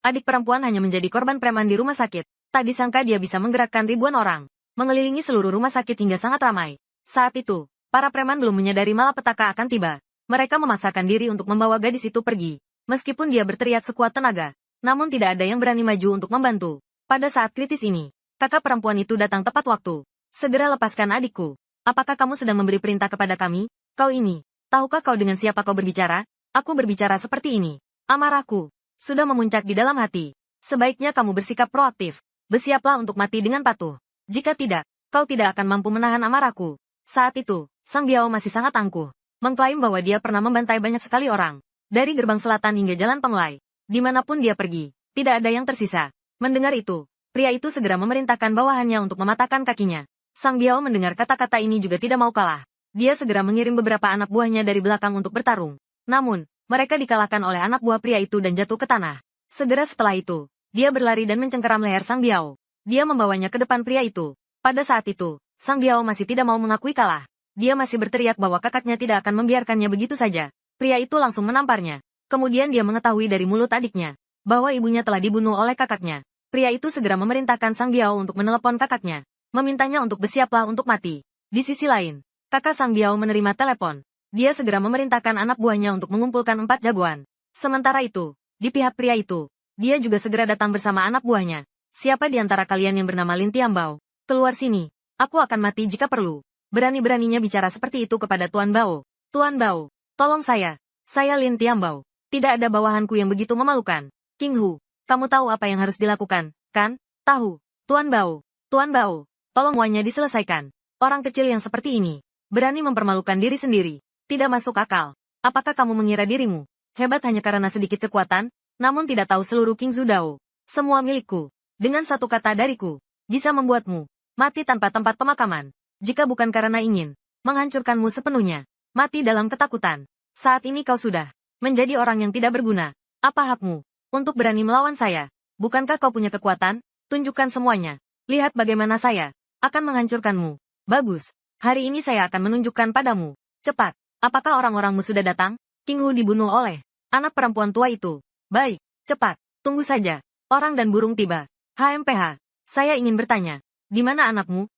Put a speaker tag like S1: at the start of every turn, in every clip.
S1: Adik perempuan hanya menjadi korban preman di rumah sakit. Tak disangka dia bisa menggerakkan ribuan orang, mengelilingi seluruh rumah sakit hingga sangat ramai. Saat itu, para preman belum menyadari malapetaka akan tiba. Mereka memaksakan diri untuk membawa gadis itu pergi. Meskipun dia berteriak sekuat tenaga, namun tidak ada yang berani maju untuk membantu. Pada saat kritis ini, kakak perempuan itu datang tepat waktu. Segera lepaskan adikku. Apakah kamu sedang memberi perintah kepada kami? Kau ini, tahukah kau dengan siapa kau berbicara? Aku berbicara seperti ini. Amarahku sudah memuncak di dalam hati. Sebaiknya kamu bersikap proaktif. Bersiaplah untuk mati dengan patuh. Jika tidak, kau tidak akan mampu menahan amarahku. Saat itu, Sang Biao masih sangat angkuh. Mengklaim bahwa dia pernah membantai banyak sekali orang. Dari gerbang selatan hingga jalan Penglai. Dimanapun dia pergi, tidak ada yang tersisa. Mendengar itu, pria itu segera memerintahkan bawahannya untuk mematahkan kakinya. Sang Biao mendengar kata-kata ini juga tidak mau kalah. Dia segera mengirim beberapa anak buahnya dari belakang untuk bertarung. Namun, mereka dikalahkan oleh anak buah pria itu dan jatuh ke tanah. Segera setelah itu, dia berlari dan mencengkeram leher Sang Biao. Dia membawanya ke depan pria itu. Pada saat itu, Sang Biao masih tidak mau mengakui kalah. Dia masih berteriak bahwa kakaknya tidak akan membiarkannya begitu saja. Pria itu langsung menamparnya. Kemudian dia mengetahui dari mulut adiknya bahwa ibunya telah dibunuh oleh kakaknya. Pria itu segera memerintahkan Sang Biao untuk menelepon kakaknya, memintanya untuk bersiaplah untuk mati. Di sisi lain, kakak Sang Biao menerima telepon. Dia segera memerintahkan anak buahnya untuk mengumpulkan 4 jagoan. Sementara itu, di pihak pria itu, dia juga segera datang bersama anak buahnya. Siapa di antara kalian yang bernama Lin Tiambao? Keluar sini. Aku akan mati jika perlu. Berani-beraninya bicara seperti itu kepada Tuan Bao. Tuan Bao, tolong saya. Saya Lin Tiambao. Tidak ada bawahanku yang begitu memalukan. King Hu, kamu tahu apa yang harus dilakukan, kan? Tahu. Tuan Bao. Tuan Bao, tolong semuanya diselesaikan. Orang kecil yang seperti ini, berani mempermalukan diri sendiri. Tidak masuk akal. Apakah kamu mengira dirimu hebat hanya karena sedikit kekuatan, namun tidak tahu seluruh King Zudao? Semua milikku. Dengan satu kata dariku, bisa membuatmu mati tanpa tempat pemakaman. Jika bukan karena ingin menghancurkanmu sepenuhnya, mati dalam ketakutan. Saat ini kau sudah menjadi orang yang tidak berguna. Apa hakmu untuk berani melawan saya? Bukankah kau punya kekuatan? Tunjukkan semuanya. Lihat bagaimana saya akan menghancurkanmu. Bagus. Hari ini saya akan menunjukkan padamu. Cepat. Apakah orang-orangmu sudah datang? King Hu dibunuh oleh anak perempuan tua itu. Baik, cepat. Tunggu saja. Orang dan burung tiba. HMPH. Saya ingin bertanya. Di mana anakmu?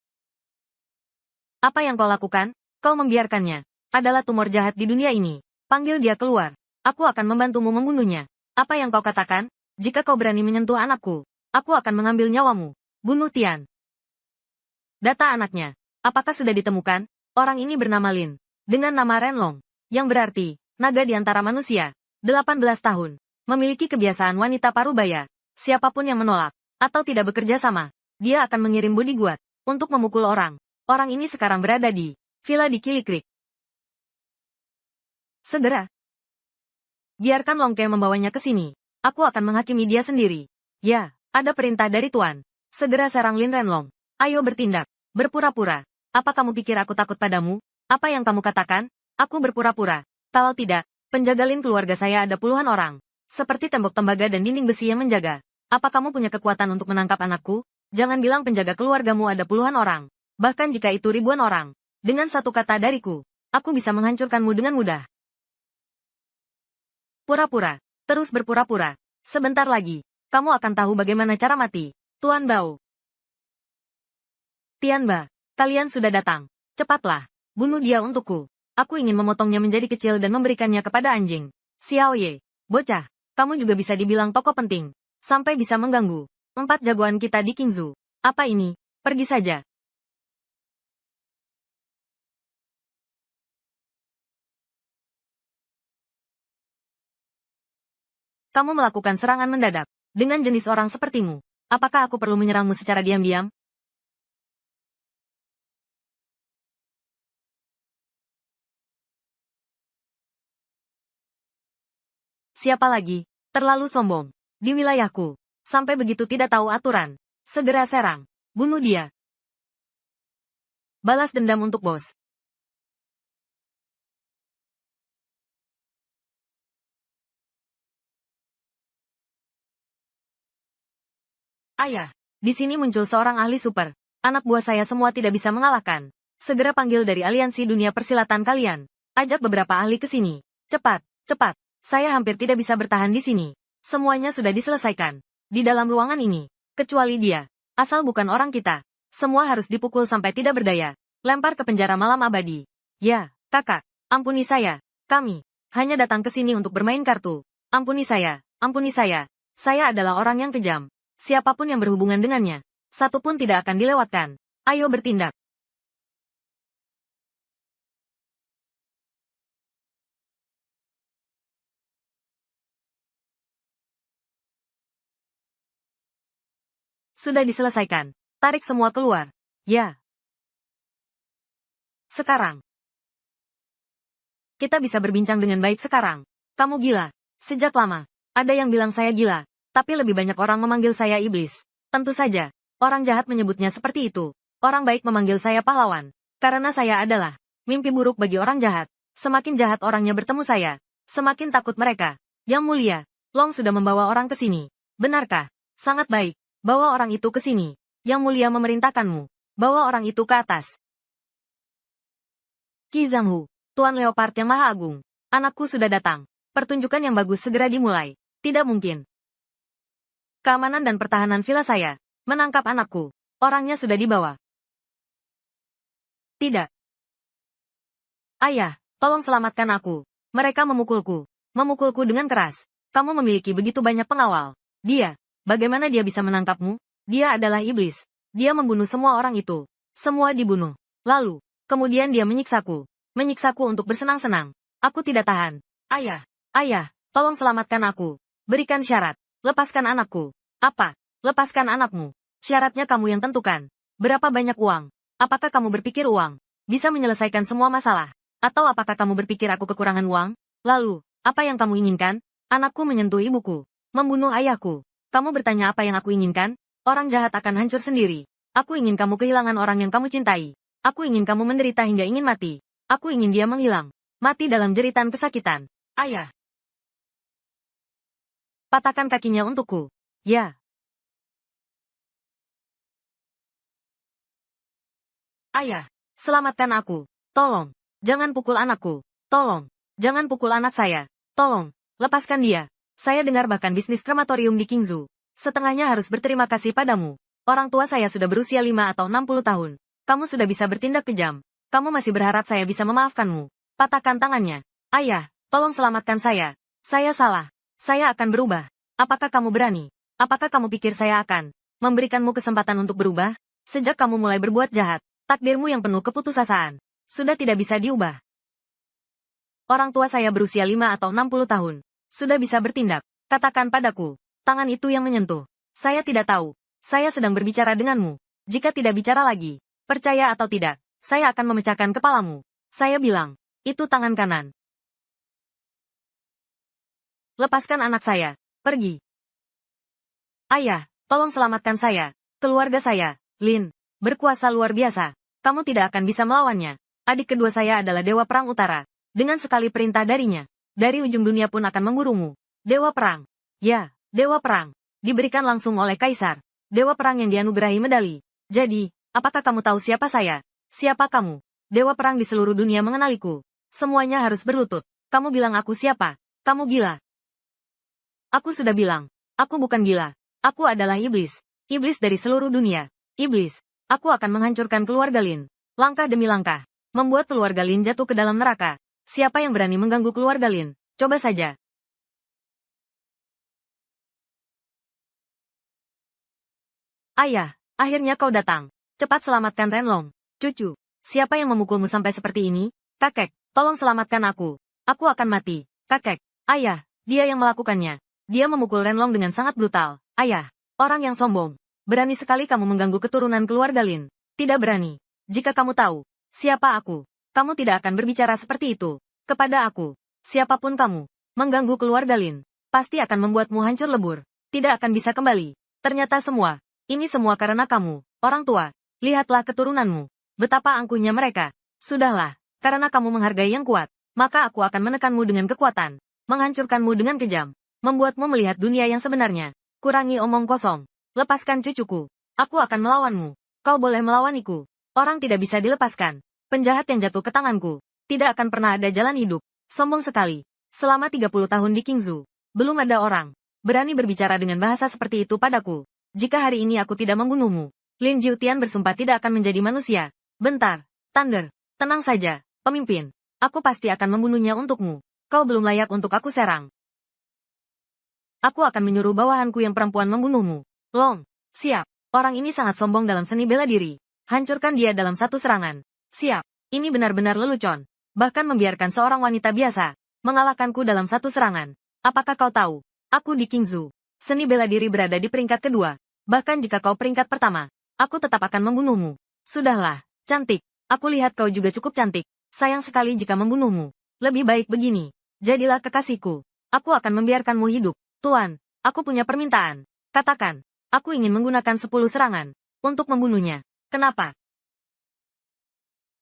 S1: Apa yang kau lakukan? Kau membiarkannya. Adalah tumor jahat di dunia ini. Panggil dia keluar. Aku akan membantumu membunuhnya. Apa yang kau katakan? Jika kau berani menyentuh anakku, aku akan mengambil nyawamu. Bunuh Tian. Data anaknya. Apakah sudah ditemukan? Orang ini bernama Lin. Dengan nama Renlong, yang berarti, naga di antara manusia. 18 tahun. Memiliki kebiasaan wanita parubaya. Siapapun yang menolak, atau tidak bekerja sama, dia akan mengirim bodyguard untuk memukul orang. Orang ini sekarang berada di villa di Kili Creek. Segera. Biarkan Longke membawanya ke sini. Aku akan menghakimi dia sendiri. Ya, ada perintah dari Tuan. Segera serang Lin Renlong. Ayo bertindak. Berpura-pura. Apa kamu pikir aku takut padamu? Apa yang kamu katakan? Aku berpura-pura. Kalau tidak, penjaga Lin keluarga saya ada puluhan orang. Seperti tembok tembaga dan dinding besi yang menjaga. Apa kamu punya kekuatan untuk menangkap anakku? Jangan bilang penjaga keluargamu ada puluhan orang. Bahkan jika itu ribuan orang. Dengan satu kata dariku, aku bisa menghancurkanmu dengan mudah. Pura-pura. Terus berpura-pura. Sebentar lagi, kamu akan tahu bagaimana cara mati. Tuan Bao. Tianba, kalian sudah datang. Cepatlah. Bunuh dia untukku. Aku ingin memotongnya menjadi kecil dan memberikannya kepada anjing. Xiao Ye, bocah, kamu juga bisa dibilang tokoh penting. Sampai bisa mengganggu 4 jagoan kita di Qingzhou. Apa ini? Pergi saja. Kamu melakukan serangan mendadak. Dengan jenis orang sepertimu, apakah aku perlu menyerangmu secara diam-diam? Siapa lagi? Terlalu sombong. Di wilayahku. Sampai begitu tidak tahu aturan. Segera serang. Bunuh dia. Balas dendam untuk bos. Ayah. Di sini muncul seorang ahli super. Anak buah saya semua tidak bisa mengalahkan. Segera panggil dari aliansi dunia persilatan kalian. Ajak beberapa ahli ke sini. Cepat, cepat. Saya hampir tidak bisa bertahan di sini. Semuanya sudah diselesaikan. Di dalam ruangan ini, kecuali dia. Asal bukan orang kita. Semua harus dipukul sampai tidak berdaya. Lempar ke penjara malam abadi. Ya, kakak. Ampuni saya. Kami hanya datang ke sini untuk bermain kartu. Ampuni saya. Ampuni saya. Saya adalah orang yang kejam. Siapapun yang berhubungan dengannya, satu pun tidak akan dilewatkan. Ayo bertindak. Sudah diselesaikan. Tarik semua keluar. Ya. Sekarang. Kita bisa berbincang dengan baik sekarang. Kamu gila. Sejak lama. Ada yang bilang saya gila. Tapi lebih banyak orang memanggil saya iblis. Tentu saja. Orang jahat menyebutnya seperti itu. Orang baik memanggil saya pahlawan. Karena saya adalah mimpi buruk bagi orang jahat. Semakin jahat orangnya bertemu saya, semakin takut mereka. Yang mulia, Long sudah membawa orang ke sini. Benarkah? Sangat baik. Bawa orang itu ke sini. Yang mulia memerintahkanmu. Bawa orang itu ke atas. Qi Zhanghu, Tuan Leopard yang Maha Agung. Anakku sudah datang. Pertunjukan yang bagus segera dimulai. Tidak mungkin. Keamanan dan pertahanan villa saya menangkap anakku. Orangnya sudah dibawa. Tidak. Ayah, tolong selamatkan aku. Mereka memukulku. Memukulku dengan keras. Kamu memiliki begitu banyak pengawal. Dia. Bagaimana dia bisa menangkapmu? Dia adalah iblis. Dia membunuh semua orang itu. Semua dibunuh. Lalu, kemudian dia menyiksaku. Menyiksaku untuk bersenang-senang. Aku tidak tahan. Ayah. Ayah, tolong selamatkan aku. Berikan syarat. Lepaskan anakku. Apa? Lepaskan anakmu. Syaratnya kamu yang tentukan. Berapa banyak uang? Apakah kamu berpikir uang bisa menyelesaikan semua masalah? Atau apakah kamu berpikir aku kekurangan uang? Lalu, apa yang kamu inginkan? Anakku menyentuh ibuku. Membunuh ayahku. Kamu bertanya apa yang aku inginkan? Orang jahat akan hancur sendiri. Aku ingin kamu kehilangan orang yang kamu cintai. Aku ingin kamu menderita hingga ingin mati. Aku ingin dia menghilang. Mati dalam jeritan kesakitan. Ayah. Patahkan kakinya untukku. Ya. Ayah. Selamatkan aku. Tolong. Jangan pukul anakku. Tolong. Jangan pukul anak saya. Tolong. Lepaskan dia. Saya dengar bahkan bisnis krematorium di Qingzhou setengahnya harus berterima kasih padamu. Orang tua saya sudah berusia 5 atau 60 tahun. Kamu sudah bisa bertindak kejam. Kamu masih berharap saya bisa memaafkanmu. Patahkan tangannya. Ayah, tolong selamatkan saya. Saya salah. Saya akan berubah. Apakah kamu berani? Apakah kamu pikir saya akan memberikanmu kesempatan untuk berubah? Sejak kamu mulai berbuat jahat, takdirmu yang penuh keputusasaan sudah tidak bisa diubah. Orang tua saya berusia 5 atau 60 tahun. Sudah bisa bertindak. Katakan padaku. Tangan itu yang menyentuh. Saya tidak tahu. Saya sedang berbicara denganmu. Jika tidak bicara lagi, percaya atau tidak, saya akan memecahkan kepalamu. Saya bilang, itu tangan kanan. Lepaskan anak saya. Pergi. Ayah, tolong selamatkan saya. Keluarga saya, Lin, berkuasa luar biasa. Kamu tidak akan bisa melawannya. Adik kedua saya adalah Dewa Perang Utara. Dengan sekali perintah darinya, dari ujung dunia pun akan memburumu. Dewa Perang. Ya, Dewa Perang. Diberikan langsung oleh Kaisar. Dewa Perang yang dianugerahi medali. Jadi, apakah kamu tahu siapa saya? Siapa kamu? Dewa Perang di seluruh dunia mengenaliku. Semuanya harus berlutut. Kamu bilang aku siapa? Kamu gila. Aku sudah bilang. Aku bukan gila. Aku adalah iblis. Iblis dari seluruh dunia. Iblis. Aku akan menghancurkan keluarga Lin. Langkah demi langkah. Membuat keluarga Lin jatuh ke dalam neraka. Siapa yang berani mengganggu keluarga Lin? Coba saja. Ayah, akhirnya kau datang. Cepat selamatkan Renlong. Cucu, siapa yang memukulmu sampai seperti ini? Kakek, tolong selamatkan aku. Aku akan mati. Kakek, ayah, dia yang melakukannya. Dia memukul Renlong dengan sangat brutal. Ayah, orang yang sombong. Berani sekali kamu mengganggu keturunan keluarga Lin. Tidak berani. Jika kamu tahu siapa aku, kamu tidak akan berbicara seperti itu. Kepada aku, siapapun kamu, mengganggu keluarga Lin, pasti akan membuatmu hancur lebur. Tidak akan bisa kembali. Ternyata ini semua karena kamu, orang tua. Lihatlah keturunanmu. Betapa angkuhnya mereka. Sudahlah, karena kamu menghargai yang kuat, maka aku akan menekanmu dengan kekuatan. Menghancurkanmu dengan kejam. Membuatmu melihat dunia yang sebenarnya. Kurangi omong kosong. Lepaskan cucuku. Aku akan melawanmu. Kau boleh melawaniku. Orang tidak bisa dilepaskan. Penjahat yang jatuh ke tanganku tidak akan pernah ada jalan hidup. Sombong sekali. Selama 30 tahun di Qingzhou, belum ada orang Berani berbicara dengan bahasa seperti itu padaku. Jika hari ini aku tidak membunuhmu, Lin Jiutian bersumpah tidak akan menjadi manusia. Bentar, Thunder. Tenang saja, pemimpin. Aku pasti akan membunuhnya untukmu. Kau belum layak untuk aku serang. Aku akan menyuruh bawahanku yang perempuan membunuhmu. Long, siap. Orang ini sangat sombong dalam seni bela diri. Hancurkan dia dalam satu serangan. Siap. Ini benar-benar lelucon. Bahkan membiarkan seorang wanita biasa mengalahkanku dalam satu serangan. Apakah kau tahu? Aku di Qingzu. Seni bela diri berada di peringkat kedua. Bahkan jika kau peringkat pertama, aku tetap akan membunuhmu. Sudahlah, cantik. Aku lihat kau juga cukup cantik. Sayang sekali jika membunuhmu. Lebih baik begini. Jadilah kekasihku. Aku akan membiarkanmu hidup. Tuan, aku punya permintaan. Katakan, aku ingin menggunakan 10 serangan untuk membunuhnya. Kenapa?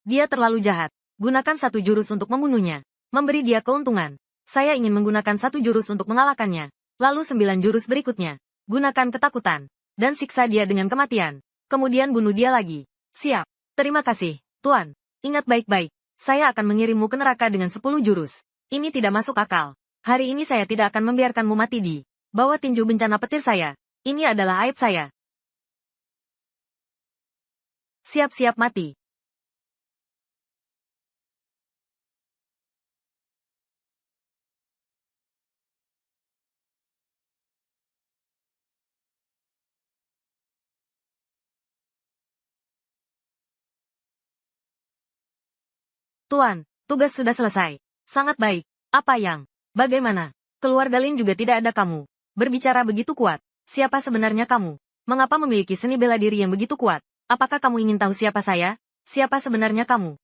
S1: Dia terlalu jahat. Gunakan satu jurus untuk membunuhnya. Memberi dia keuntungan. Saya ingin menggunakan satu jurus untuk mengalahkannya. Lalu 9 jurus berikutnya. Gunakan ketakutan. Dan siksa dia dengan kematian. Kemudian bunuh dia lagi. Siap. Terima kasih, Tuan. Ingat baik-baik. Saya akan mengirimmu ke neraka dengan 10 jurus. Ini tidak masuk akal. Hari ini saya tidak akan membiarkanmu mati di bawah tinju bencana petir saya. Ini adalah aib saya. Siap-siap mati. Tuan, tugas sudah selesai. Sangat baik. Apa yang? Bagaimana? Keluarga Lin juga tidak ada kamu. Berbicara begitu kuat. Siapa sebenarnya kamu? Mengapa memiliki seni bela diri yang begitu kuat? Apakah kamu ingin tahu siapa saya? Siapa sebenarnya kamu?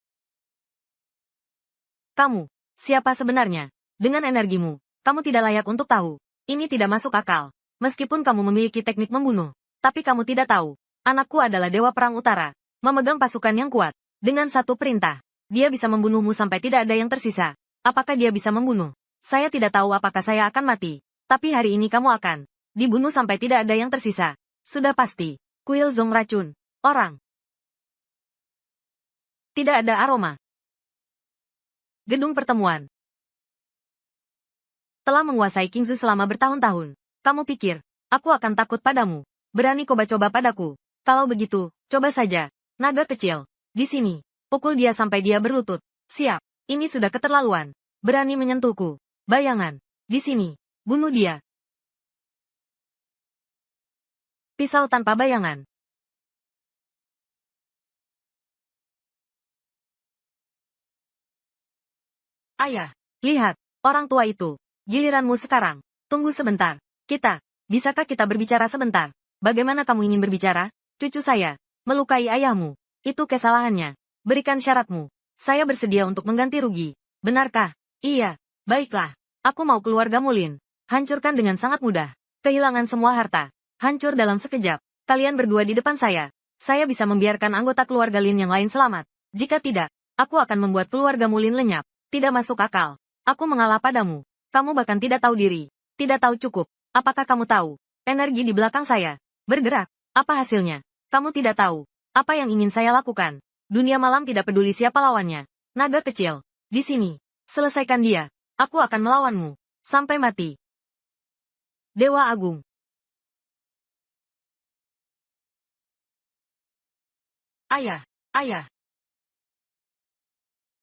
S1: Kamu. Siapa sebenarnya? Dengan energimu, kamu tidak layak untuk tahu. Ini tidak masuk akal. Meskipun kamu memiliki teknik membunuh, tapi kamu tidak tahu. Anakku adalah Dewa Perang Utara. Memegang pasukan yang kuat. Dengan satu perintah. Dia bisa membunuhmu sampai tidak ada yang tersisa. Apakah dia bisa membunuh? Saya tidak tahu apakah saya akan mati. Tapi hari ini kamu akan dibunuh sampai tidak ada yang tersisa. Sudah pasti. Kuil Zong racun. Orang. Tidak ada aroma. Gedung pertemuan. Telah menguasai Qingzu selama bertahun-tahun. Kamu pikir, aku akan takut padamu? Berani coba-coba padaku? Kalau begitu, coba saja. Naga kecil. Di sini. Pukul dia sampai dia berlutut. Siap. Ini sudah keterlaluan. Berani menyentuhku. Bayangan. Di sini. Bunuh dia. Pisau tanpa bayangan. Ayah. Lihat. Orang tua itu. Giliranmu sekarang. Tunggu sebentar. Bisakah kita berbicara sebentar? Bagaimana kamu ingin berbicara? Cucu saya. Melukai ayahmu. Itu kesalahannya. Berikan syaratmu. Saya bersedia untuk mengganti rugi. Benarkah? Iya. Baiklah. Aku mau keluargamu Lin. Hancurkan dengan sangat mudah. Kehilangan semua harta. Hancur dalam sekejap. Kalian berdua di depan saya. Saya bisa membiarkan anggota keluarga Lin yang lain selamat. Jika tidak, aku akan membuat keluargamu Lin lenyap. Tidak masuk akal. Aku mengalah padamu. Kamu bahkan tidak tahu diri. Tidak tahu cukup. Apakah kamu tahu? Energi di belakang saya bergerak. Apa hasilnya? Kamu tidak tahu. Apa yang ingin saya lakukan? Dunia malam tidak peduli siapa lawannya. Naga kecil. Di sini. Selesaikan dia. Aku akan melawanmu. Sampai mati. Dewa Agung. Ayah. Ayah.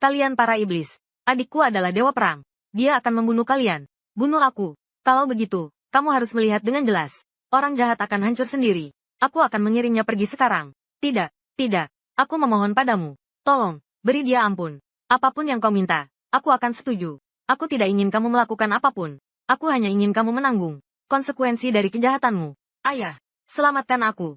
S1: Kalian para iblis. Adikku adalah Dewa Perang. Dia akan membunuh kalian. Bunuh aku. Kalau begitu, kamu harus melihat dengan jelas. Orang jahat akan hancur sendiri. Aku akan mengirimnya pergi sekarang. Tidak. Tidak. Aku memohon padamu. Tolong, beri dia ampun. Apapun yang kau minta, aku akan setuju. Aku tidak ingin kamu melakukan apapun. Aku hanya ingin kamu menanggung konsekuensi dari kejahatanmu. Ayah, selamatkan aku.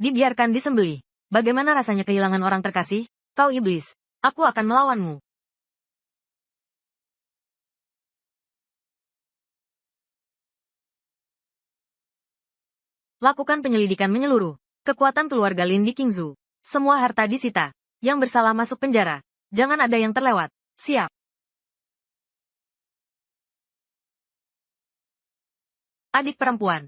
S1: Dibiarkan disembelih. Bagaimana rasanya kehilangan orang terkasih? Kau iblis. Aku akan melawanmu. Lakukan penyelidikan menyeluruh. Kekuatan keluarga Lin di Qingzu. Semua harta disita. Yang bersalah masuk penjara. Jangan ada yang terlewat. Siap. Adik perempuan.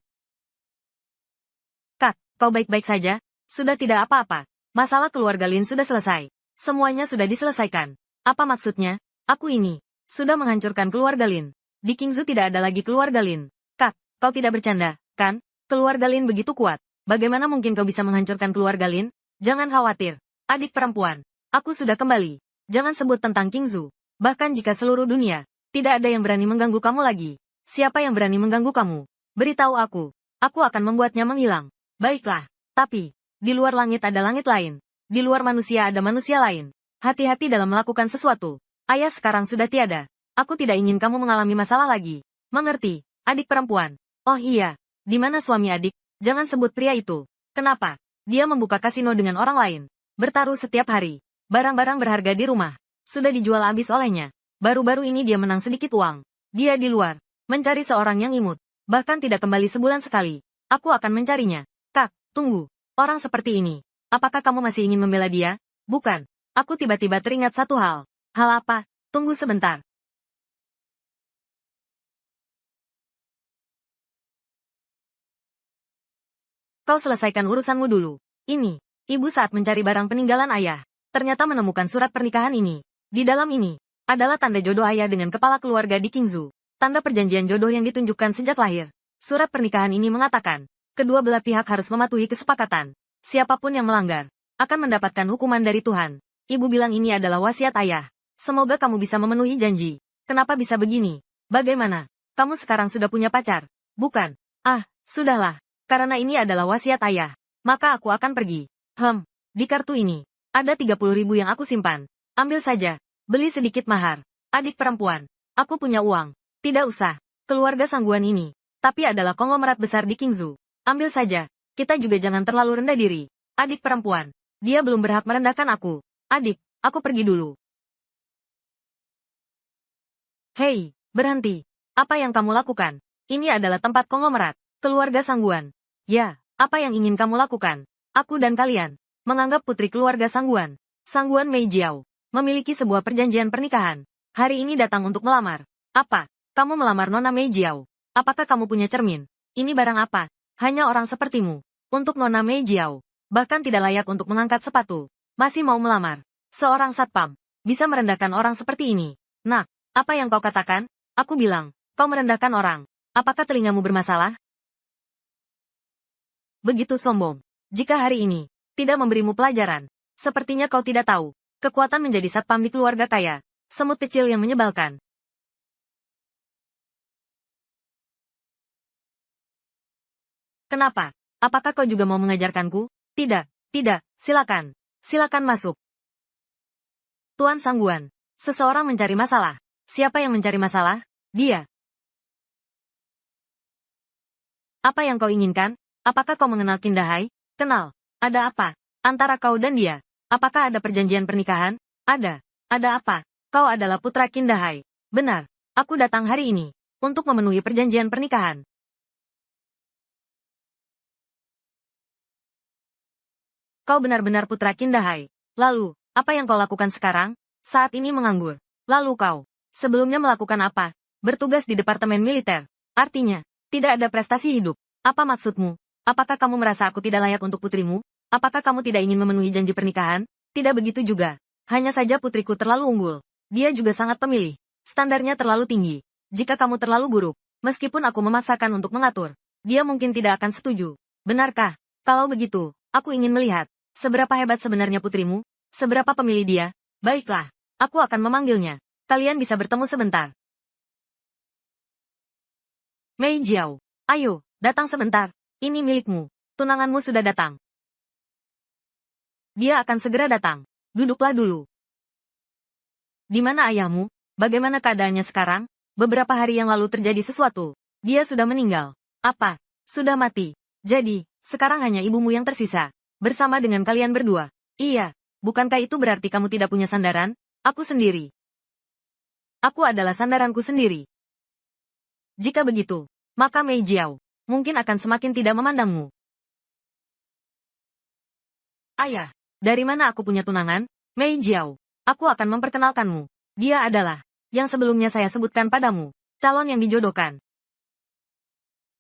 S1: Kak, kau baik-baik saja? Sudah tidak apa-apa. Masalah keluarga Lin sudah selesai. Semuanya sudah diselesaikan. Apa maksudnya? Aku ini. sudah menghancurkan keluarga Lin. Di Qingzu tidak ada lagi keluarga Lin. Kak, kau tidak bercanda, kan? Keluarga Lin begitu kuat. Bagaimana mungkin kau bisa menghancurkan keluarga Lin? Jangan khawatir, adik perempuan. Aku sudah kembali. Jangan sebut tentang Qingzu. Bahkan jika seluruh dunia, tidak ada yang berani mengganggu kamu lagi. Siapa yang berani mengganggu kamu? Beritahu aku. Aku akan membuatnya menghilang. Baiklah. Tapi, di luar langit ada langit lain. Di luar manusia ada manusia lain. Hati-hati dalam melakukan sesuatu. Ayah sekarang sudah tiada. Aku tidak ingin kamu mengalami masalah lagi. Mengerti, adik perempuan? Oh iya. Di mana suami adik? Jangan sebut pria itu. Kenapa? Dia membuka kasino dengan orang lain. Bertaruh setiap hari. Barang-barang berharga di rumah. Sudah dijual habis olehnya. Baru-baru ini dia menang sedikit uang. Dia di luar. Mencari seorang yang imut. Bahkan tidak kembali sebulan sekali. Aku akan mencarinya. Kak, tunggu. Orang seperti ini. Apakah kamu masih ingin membela dia? Bukan. Aku tiba-tiba teringat satu hal. Hal apa? Tunggu sebentar. Kau selesaikan urusanmu dulu. Ini. Ibu saat mencari barang peninggalan ayah. Ternyata menemukan surat pernikahan ini. Di dalam ini. Adalah tanda jodoh ayah dengan kepala keluarga di Qingzu. Tanda perjanjian jodoh yang ditunjukkan sejak lahir. Surat pernikahan ini mengatakan. Kedua belah pihak harus mematuhi kesepakatan. Siapapun yang melanggar. Akan mendapatkan hukuman dari Tuhan. Ibu bilang ini adalah wasiat ayah. Semoga kamu bisa memenuhi janji. Kenapa bisa begini? Bagaimana? Kamu sekarang sudah punya pacar? Bukan. Ah, sudahlah. Karena ini adalah wasiat ayah. Maka aku akan pergi. Di kartu ini. Ada 30.000 yang aku simpan. Ambil saja. Beli sedikit mahar. Adik perempuan. Aku punya uang. Tidak usah. Keluarga Sangguan ini. Tapi adalah konglomerat besar di Qingzu. Ambil saja. Kita juga jangan terlalu rendah diri. Adik perempuan. Dia belum berhak merendahkan aku. Adik, aku pergi dulu. Hei, berhenti. Apa yang kamu lakukan? Ini adalah tempat konglomerat. Keluarga Sangguan. Ya, apa yang ingin kamu lakukan? Aku dan kalian. Menganggap putri keluarga Sangguan. Sangguan Mei Jiao. Memiliki sebuah perjanjian pernikahan. Hari ini datang untuk melamar. Apa? Kamu melamar Nona Mei Jiao. Apakah kamu punya cermin? Ini barang apa? Hanya orang sepertimu. Untuk Nona Mei Jiao. Bahkan tidak layak untuk mengangkat sepatu. Masih mau melamar. Seorang satpam. Bisa merendahkan orang seperti ini. Nak, apa yang kau katakan? Aku bilang, kau merendahkan orang. Apakah telingamu bermasalah? Begitu sombong. Jika hari ini, tidak memberimu pelajaran. Sepertinya kau tidak tahu. Kekuatan menjadi satpam di keluarga kaya. Semut kecil yang menyebalkan. Kenapa? Apakah kau juga mau mengajarkanku? Tidak, tidak, silakan. Silakan masuk. Tuan Sangguan. Seseorang mencari masalah. Siapa yang mencari masalah? Dia. Apa yang kau inginkan? Apakah kau mengenal Kindahai? Kenal. Ada apa? Antara kau dan dia. Apakah ada perjanjian pernikahan? Ada. Ada apa? Kau adalah putra Kindahai. Benar. Aku datang hari ini. Untuk memenuhi perjanjian pernikahan. Kau benar-benar putra Kindahai. Lalu, apa yang kau lakukan sekarang? Saat ini menganggur. Lalu kau, sebelumnya melakukan apa? Bertugas di departemen militer. Artinya, tidak ada prestasi hidup. Apa maksudmu? Apakah kamu merasa aku tidak layak untuk putrimu? Apakah kamu tidak ingin memenuhi janji pernikahan? Tidak begitu juga. Hanya saja putriku terlalu unggul. Dia juga sangat pemilih. Standarnya terlalu tinggi. Jika kamu terlalu buruk, meskipun aku memaksakan untuk mengatur, dia mungkin tidak akan setuju. Benarkah? Kalau begitu, aku ingin melihat. Seberapa hebat sebenarnya putrimu? Seberapa pemilih dia? Baiklah, aku akan memanggilnya. Kalian bisa bertemu sebentar. Mei Jiao, ayo, datang sebentar. Ini milikmu. Tunanganmu sudah datang. Dia akan segera datang. Duduklah dulu. Di mana ayahmu? Bagaimana keadaannya sekarang? Beberapa hari yang lalu terjadi sesuatu. Dia sudah meninggal. Apa? Sudah mati. Jadi, sekarang hanya ibumu yang tersisa. Bersama dengan kalian berdua. Iya, bukankah itu berarti kamu tidak punya sandaran? Aku sendiri. Aku adalah sandaranku sendiri. Jika begitu, maka Mei Jiao mungkin akan semakin tidak memandangmu. Ayah, dari mana aku punya tunangan? Mei Jiao, aku akan memperkenalkanmu. Dia adalah yang sebelumnya saya sebutkan padamu, calon yang dijodohkan.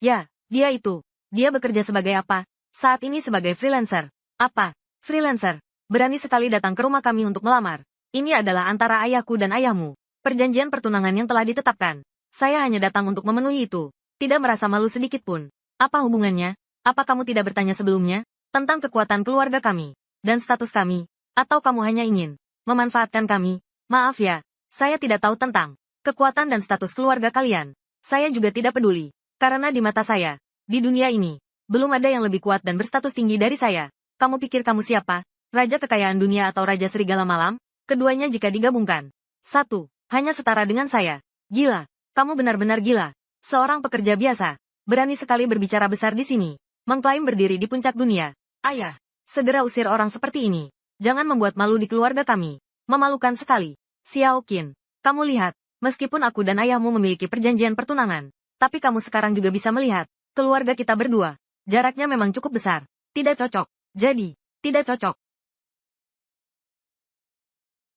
S1: Ya, dia itu. Dia bekerja sebagai apa? Saat ini sebagai freelancer. Apa? Freelancer. Berani sekali datang ke rumah kami untuk melamar. Ini adalah antara ayahku dan ayahmu. Perjanjian pertunangan yang telah ditetapkan. Saya hanya datang untuk memenuhi itu. Tidak merasa malu sedikit pun. Apa hubungannya? Apa kamu tidak bertanya sebelumnya? Tentang kekuatan keluarga kami. Dan status kami. Atau kamu hanya ingin memanfaatkan kami? Maaf ya. Saya tidak tahu tentang kekuatan dan status keluarga kalian. Saya juga tidak peduli. Karena di mata saya, di dunia ini, belum ada yang lebih kuat dan berstatus tinggi dari saya. Kamu pikir kamu siapa? Raja kekayaan dunia atau Raja Serigala Malam? Keduanya jika digabungkan. Satu. Hanya setara dengan saya. Gila. Kamu benar-benar gila. Seorang pekerja biasa. Berani sekali berbicara besar di sini. Mengklaim berdiri di puncak dunia. Ayah. Segera usir orang seperti ini. Jangan membuat malu di keluarga kami. Memalukan sekali. Xiao Qin. Kamu lihat. Meskipun aku dan ayahmu memiliki perjanjian pertunangan. Tapi kamu sekarang juga bisa melihat. Keluarga kita berdua. Jaraknya memang cukup besar. Tidak cocok. Jadi, tidak cocok.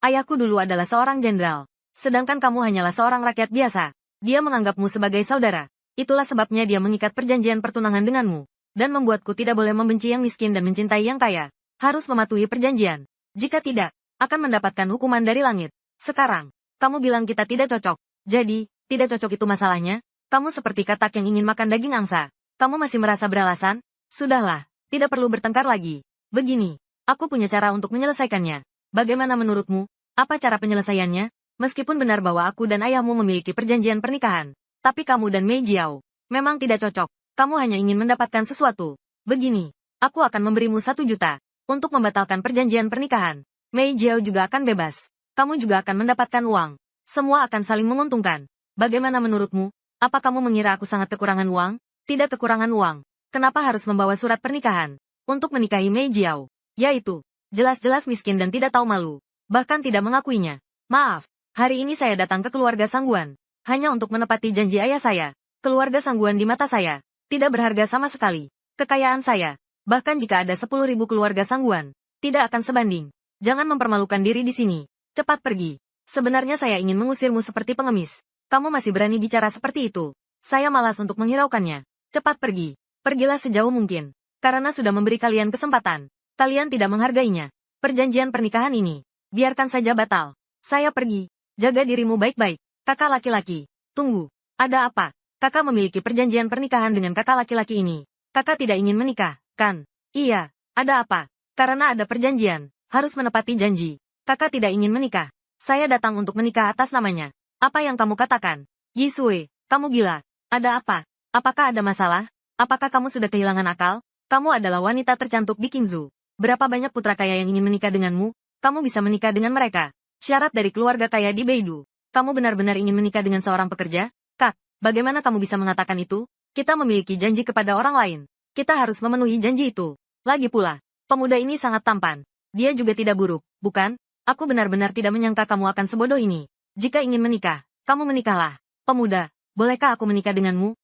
S1: Ayahku dulu adalah seorang jenderal. Sedangkan kamu hanyalah seorang rakyat biasa. Dia menganggapmu sebagai saudara. Itulah sebabnya dia mengikat perjanjian pertunangan denganmu. Dan membuatku tidak boleh membenci yang miskin dan mencintai yang kaya. Harus mematuhi perjanjian. Jika tidak, akan mendapatkan hukuman dari langit. Sekarang, kamu bilang kita tidak cocok. Jadi, tidak cocok itu masalahnya? Kamu seperti katak yang ingin makan daging angsa. Kamu masih merasa beralasan? Sudahlah, tidak perlu bertengkar lagi. Begini, aku punya cara untuk menyelesaikannya. Bagaimana menurutmu? Apa cara penyelesaiannya? Meskipun benar bahwa aku dan ayahmu memiliki perjanjian pernikahan, tapi kamu dan Mei Jiao memang tidak cocok. Kamu hanya ingin mendapatkan sesuatu. Begini, aku akan memberimu 1 juta untuk membatalkan perjanjian pernikahan. Mei Jiao juga akan bebas. Kamu juga akan mendapatkan uang. Semua akan saling menguntungkan. Bagaimana menurutmu? Apa kamu mengira aku sangat kekurangan uang? Tidak kekurangan uang. Kenapa harus membawa surat pernikahan untuk menikahi Mei Jiao? Yaitu, jelas-jelas miskin dan tidak tahu malu. Bahkan tidak mengakuinya. Maaf. Hari ini saya datang ke keluarga Sangguan. Hanya untuk menepati janji ayah saya. Keluarga Sangguan di mata saya tidak berharga sama sekali. Kekayaan saya, bahkan jika ada 10.000 keluarga Sangguan, tidak akan sebanding. Jangan mempermalukan diri di sini. Cepat pergi. Sebenarnya saya ingin mengusirmu seperti pengemis. Kamu masih berani bicara seperti itu. Saya malas untuk menghiraukannya. Cepat pergi. Pergilah sejauh mungkin. Karena sudah memberi kalian kesempatan. Kalian tidak menghargainya. Perjanjian pernikahan ini, biarkan saja batal. Saya pergi. Jaga dirimu baik-baik. Kakak laki-laki. Tunggu. Ada apa? Kakak memiliki perjanjian pernikahan dengan kakak laki-laki ini. Kakak tidak ingin menikah, kan? Iya. Ada apa? Karena ada perjanjian. Harus menepati janji. Kakak tidak ingin menikah. Saya datang untuk menikah atas namanya. Apa yang kamu katakan? Yisue, kamu gila. Ada apa? Apakah ada masalah? Apakah kamu sudah kehilangan akal? Kamu adalah wanita tercantik di Qingzhou. Berapa banyak putra kaya yang ingin menikah denganmu? Kamu bisa menikah dengan mereka. Syarat dari keluarga kaya di Beidou. Kamu benar-benar ingin menikah dengan seorang pekerja? Kak, bagaimana kamu bisa mengatakan itu? Kita memiliki janji kepada orang lain. Kita harus memenuhi janji itu. Lagi pula, pemuda ini sangat tampan. Dia juga tidak buruk, bukan? Aku benar-benar tidak menyangka kamu akan sebodoh ini. Jika ingin menikah, kamu menikahlah. Pemuda, bolehkah aku menikah denganmu?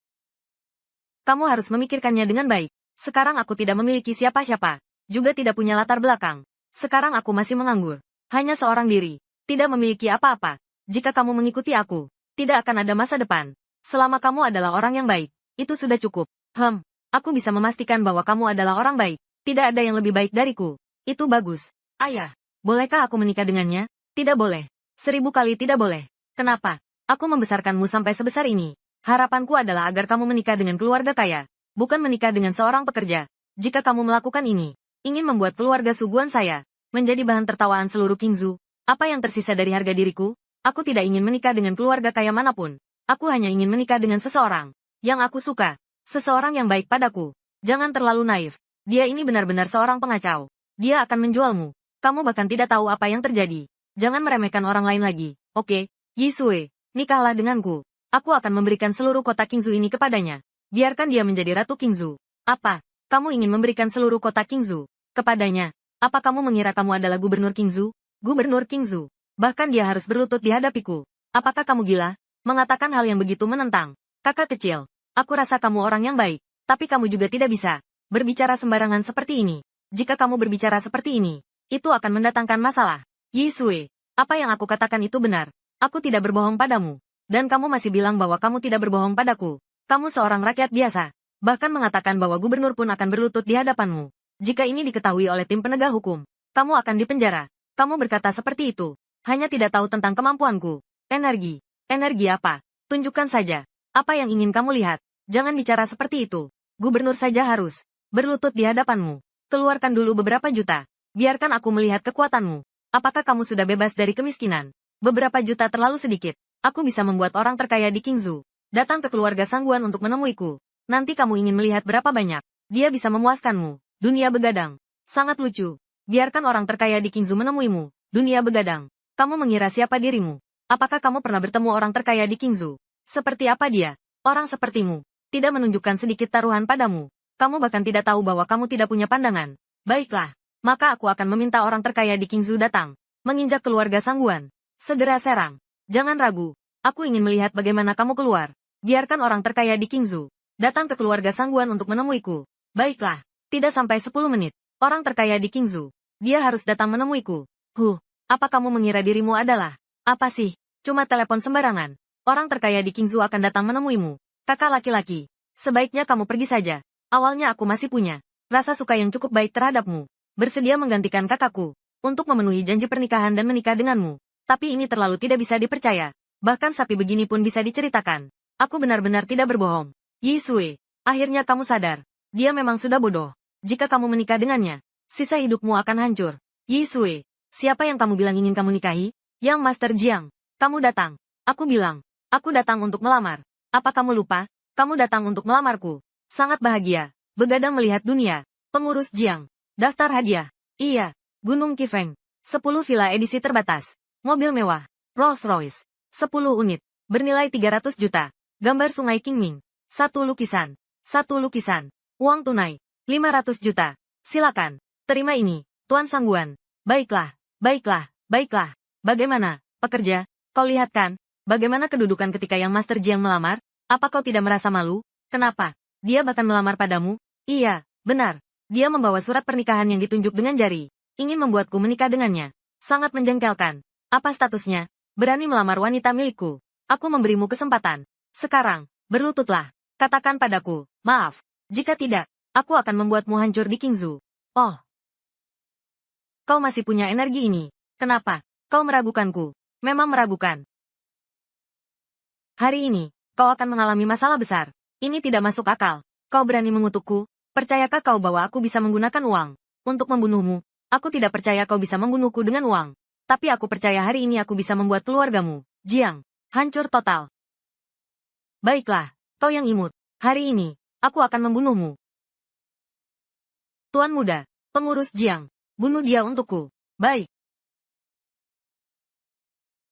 S1: Kamu harus memikirkannya dengan baik. Sekarang aku tidak memiliki siapa-siapa. Juga tidak punya latar belakang. Sekarang aku masih menganggur. Hanya seorang diri. Tidak memiliki apa-apa. Jika kamu mengikuti aku, tidak akan ada masa depan. Selama kamu adalah orang yang baik, itu sudah cukup. Aku bisa memastikan bahwa kamu adalah orang baik. Tidak ada yang lebih baik dariku. Itu bagus. Ayah, bolehkah aku menikah dengannya? Tidak boleh. 1000 kali tidak boleh. Kenapa? Aku membesarkanmu sampai sebesar ini. Harapanku adalah agar kamu menikah dengan keluarga kaya, bukan menikah dengan seorang pekerja. Jika kamu melakukan ini, ingin membuat keluarga Suguan saya menjadi bahan tertawaan seluruh Qingzhou, apa yang tersisa dari harga diriku? Aku tidak ingin menikah dengan keluarga kaya manapun. Aku hanya ingin menikah dengan seseorang yang aku suka. Seseorang yang baik padaku. Jangan terlalu naif. Dia ini benar-benar seorang pengacau. Dia akan menjualmu. Kamu bahkan tidak tahu apa yang terjadi. Jangan meremehkan orang lain lagi, oke? Yisue, nikahlah denganku. Aku akan memberikan seluruh kota Qingzhou ini kepadanya. Biarkan dia menjadi Ratu Qingzhou. Apa? Kamu ingin memberikan seluruh kota Qingzhou kepadanya? Apa kamu mengira kamu adalah gubernur Qingzhou? Gubernur Qingzhou. Bahkan dia harus berlutut di hadapiku. Apakah kamu gila? Mengatakan hal yang begitu menentang. Kakak kecil. Aku rasa kamu orang yang baik. Tapi kamu juga tidak bisa berbicara sembarangan seperti ini. Jika kamu berbicara seperti ini, itu akan mendatangkan masalah. Yisue, apa yang aku katakan itu benar. Aku tidak berbohong padamu. Dan kamu masih bilang bahwa kamu tidak berbohong padaku. Kamu seorang rakyat biasa. Bahkan mengatakan bahwa gubernur pun akan berlutut di hadapanmu. Jika ini diketahui oleh tim penegak hukum, kamu akan dipenjara. Kamu berkata seperti itu. Hanya tidak tahu tentang kemampuanku. Energi. Energi apa? Tunjukkan saja. Apa yang ingin kamu lihat? Jangan bicara seperti itu. Gubernur saja harus berlutut di hadapanmu. Keluarkan dulu beberapa juta. Biarkan aku melihat kekuatanmu. Apakah kamu sudah bebas dari kemiskinan? Beberapa juta terlalu sedikit. Aku bisa membuat orang terkaya di Qingzhou datang ke keluarga Sangguan untuk menemuiku. Nanti kamu ingin melihat berapa banyak dia bisa memuaskanmu. Dunia begadang. Sangat lucu. Biarkan orang terkaya di Qingzhou menemuimu. Dunia begadang. Kamu mengira siapa dirimu? Apakah kamu pernah bertemu orang terkaya di Qingzhou? Seperti apa dia? Orang sepertimu tidak menunjukkan sedikit taruhan padamu. Kamu bahkan tidak tahu bahwa kamu tidak punya pandangan. Baiklah, maka aku akan meminta orang terkaya di Qingzhou datang, menginjak keluarga Sangguan. Segera serang. Jangan ragu. Aku ingin melihat bagaimana kamu keluar. Biarkan orang terkaya di Qingzhou datang ke keluarga Sangguan untuk menemuiku. Baiklah, tidak sampai 10 menit. Orang terkaya di Qingzhou. Dia harus datang menemuiku. Apa kamu mengira dirimu adalah? Apa sih? Cuma telepon sembarangan. Orang terkaya di Qingzhou akan datang menemuimu. Kakak laki-laki. Sebaiknya kamu pergi saja. Awalnya aku masih punya rasa suka yang cukup baik terhadapmu. Bersedia menggantikan kakakku untuk memenuhi janji pernikahan dan menikah denganmu. Tapi ini terlalu tidak bisa dipercaya. Bahkan sapi begini pun bisa diceritakan. Aku benar-benar tidak berbohong. Yi Sui, akhirnya kamu sadar. Dia memang sudah bodoh. Jika kamu menikah dengannya, sisa hidupmu akan hancur. Yi Sui, siapa yang kamu bilang ingin kamu nikahi? Yang Master Jiang. Kamu datang. Aku bilang, aku datang untuk melamar. Apa kamu lupa? Kamu datang untuk melamarku. Sangat bahagia. Begadang melihat dunia. Pengurus Jiang. Daftar hadiah. Iya. Gunung Qifeng. 10 villa edisi terbatas. Mobil mewah. Rolls-Royce. 10 unit. Bernilai 300 juta. Gambar sungai Qingming. 1 lukisan. 1 lukisan. Uang tunai. 500 juta. Silakan. Terima ini, Tuan Sangguan. Baiklah. Baiklah. Baiklah. Bagaimana, pekerja? Kau lihat kan? Bagaimana kedudukan ketika yang Master Jiang melamar? Apa kau tidak merasa malu? Kenapa? Dia bahkan melamar padamu? Iya, benar. Dia membawa surat pernikahan yang ditunjuk dengan jari. Ingin membuatku menikah dengannya. Sangat menjengkelkan. Apa statusnya? Berani melamar wanita milikku. Aku memberimu kesempatan. Sekarang, berlututlah. Katakan padaku, maaf. Jika tidak, aku akan membuatmu hancur di Qingzhou. Oh. Kau masih punya energi ini. Kenapa? Kau meragukanku. Memang meragukan. Hari ini, kau akan mengalami masalah besar. Ini tidak masuk akal. Kau berani mengutukku? Percayakah kau bahwa aku bisa menggunakan uang untuk membunuhmu? Aku tidak percaya kau bisa membunuhku dengan uang. Tapi aku percaya hari ini aku bisa membuat keluargamu, Jiang, hancur total. Baiklah, kau yang imut. Hari ini, aku akan membunuhmu. Tuan muda, pengurus Jiang, bunuh dia untukku. Baik.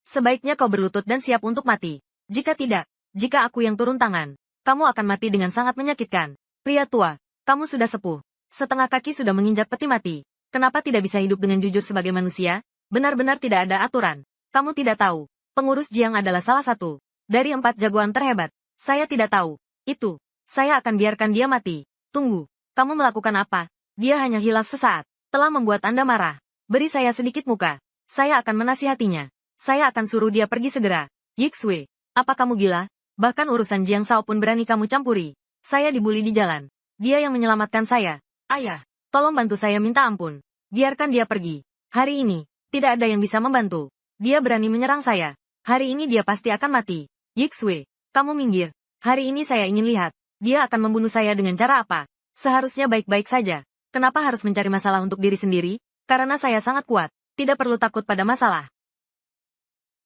S1: Sebaiknya kau berlutut dan siap untuk mati. Jika tidak, jika aku yang turun tangan, kamu akan mati dengan sangat menyakitkan. Pria tua, kamu sudah sepuh. Setengah kaki sudah menginjak peti mati. Kenapa tidak bisa hidup dengan jujur sebagai manusia? Benar-benar tidak ada aturan. Kamu tidak tahu. Pengurus Jiang adalah salah satu dari 4 jagoan terhebat. Saya tidak tahu. Itu. Saya akan biarkan dia mati. Tunggu. Kamu melakukan apa? Dia hanya hilaf sesaat. Telah membuat Anda marah. Beri saya sedikit muka. Saya akan menasihatinya. Saya akan suruh dia pergi segera. Yixue. Apa kamu gila? Bahkan urusan Jiang Shao pun berani kamu campuri. Saya dibully di jalan. Dia yang menyelamatkan saya. Ayah, tolong bantu saya minta ampun. Biarkan dia pergi. Hari ini, tidak ada yang bisa membantu. Dia berani menyerang saya. Hari ini dia pasti akan mati. Yixue, kamu minggir. Hari ini saya ingin lihat. Dia akan membunuh saya dengan cara apa? Seharusnya baik-baik saja. Kenapa harus mencari masalah untuk diri sendiri? Karena saya sangat kuat. Tidak perlu takut pada masalah.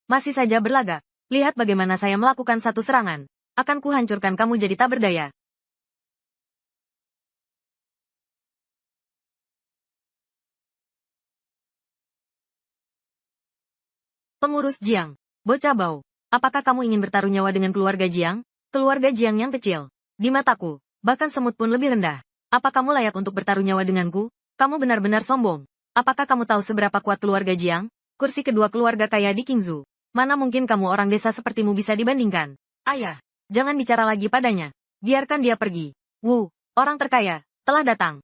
S1: Masih saja berlagak. Lihat bagaimana saya melakukan satu serangan. Akan kuhancurkan kamu jadi tak berdaya. Pengurus Jiang. Bocah bau. Apakah kamu ingin bertaruh nyawa dengan keluarga Jiang? Keluarga Jiang yang kecil. Di mataku, bahkan semut pun lebih rendah. Apa kamu layak untuk bertaruh nyawa denganku? Kamu benar-benar sombong. Apakah kamu tahu seberapa kuat keluarga Jiang? Kursi kedua keluarga kaya di Qingzhou. Mana mungkin kamu orang desa sepertimu bisa dibandingkan? Ayah, jangan bicara lagi padanya. Biarkan dia pergi. Wu, orang terkaya, telah datang.